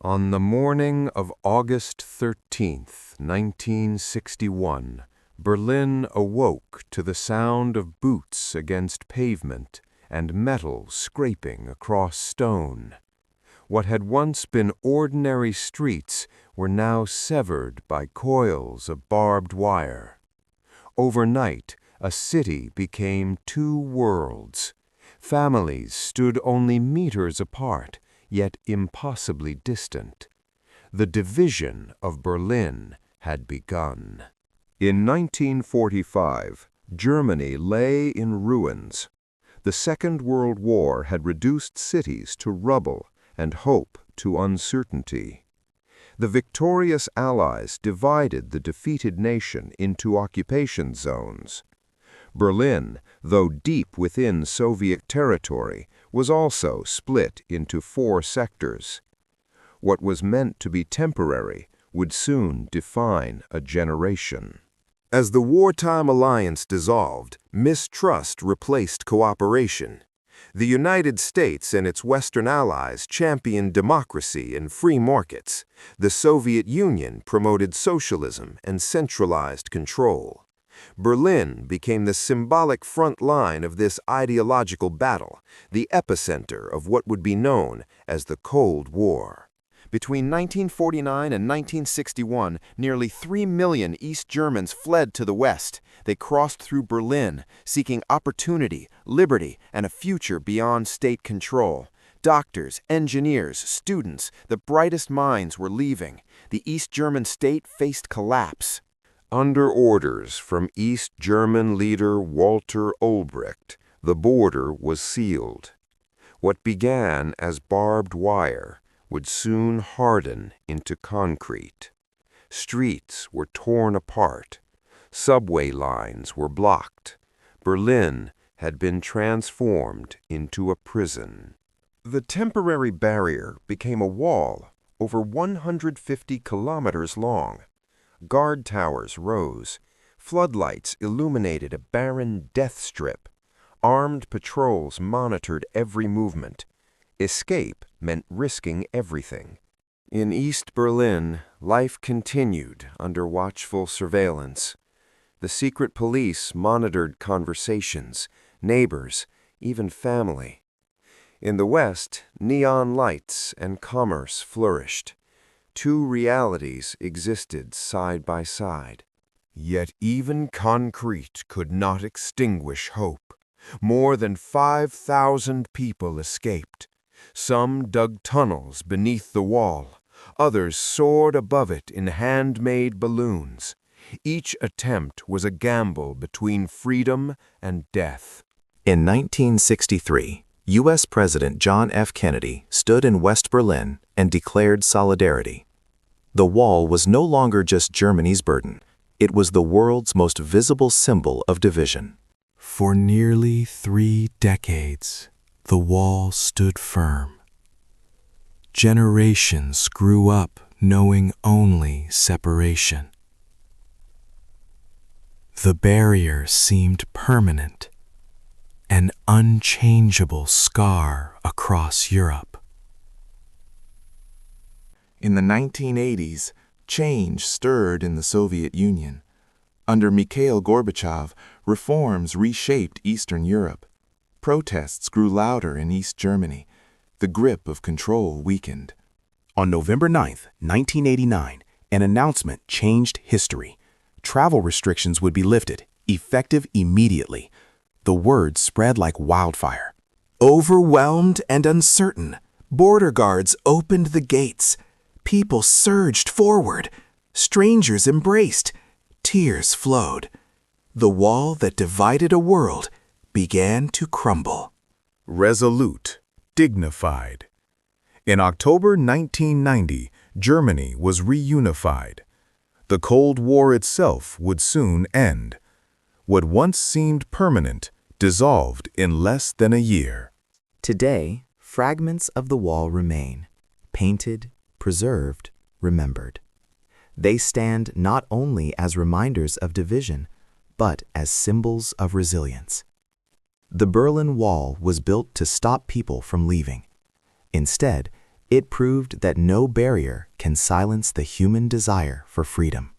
On the morning of August 13th, 1961, Berlin awoke to the sound of boots against pavement and metal scraping across stone. What had once been ordinary streets were now severed by coils of barbed wire. Overnight, a city became two worlds. Families stood only meters apart, yet impossibly distant. The division of Berlin had begun. In 1945, Germany lay in ruins. The Second World War had reduced cities to rubble and hope to uncertainty. The victorious Allies divided the defeated nation into occupation zones. Berlin, though deep within Soviet territory, was also split into 4 sectors. What was meant to be temporary would soon define a generation. As the wartime alliance dissolved, mistrust replaced cooperation. The United States and its Western allies championed democracy and free markets. The Soviet Union promoted socialism and centralized control. Berlin became the symbolic front line of this ideological battle, the epicenter of what would be known as the Cold War. Between 1949 and 1961, nearly 3 million East Germans fled to the West. They crossed through Berlin, seeking opportunity, liberty, and a future beyond state control. Doctors, engineers, students, the brightest minds were leaving. The East German state faced collapse. Under orders from East German leader Walter Ulbricht, the border was sealed. What began as barbed wire would soon harden into concrete. Streets were torn apart. Subway lines were blocked. Berlin had been transformed into a prison. The temporary barrier became a wall over 150 kilometers long. Guard towers rose. Floodlights illuminated a barren death strip. Armed patrols monitored every movement. Escape meant risking everything. In East Berlin, life continued under watchful surveillance. The secret police monitored conversations, neighbors, even family. In the West, neon lights and commerce flourished. 2 realities existed side by side. Yet even concrete could not extinguish hope. More than 5,000 people escaped. Some dug tunnels beneath the wall. Others soared above it in handmade balloons. Each attempt was a gamble between freedom and death. In 1963, U.S. President John F. Kennedy stood in West Berlin and declared solidarity. The wall was no longer just Germany's burden. It was the world's most visible symbol of division. For nearly 3 decades, the wall stood firm. Generations grew up knowing only separation. The barrier seemed permanent, an unchangeable scar across Europe. In the 1980s, change stirred in the Soviet Union. Under Mikhail Gorbachev, reforms reshaped Eastern Europe. Protests grew louder in East Germany. The grip of control weakened. On November 9, 1989, an announcement changed history. Travel restrictions would be lifted, effective immediately. The word spread like wildfire. Overwhelmed and uncertain, border guards opened the gates. People surged forward. Strangers embraced. Tears flowed. The wall that divided a world began to crumble. Resolute, dignified. In October 1990, Germany was reunified. The Cold War itself would soon end. What once seemed permanent dissolved in less than a year. Today, fragments of the wall remain, painted, preserved, remembered. They stand not only as reminders of division, but as symbols of resilience. The Berlin Wall was built to stop people from leaving. Instead, It proved that no barrier can silence the human desire for freedom.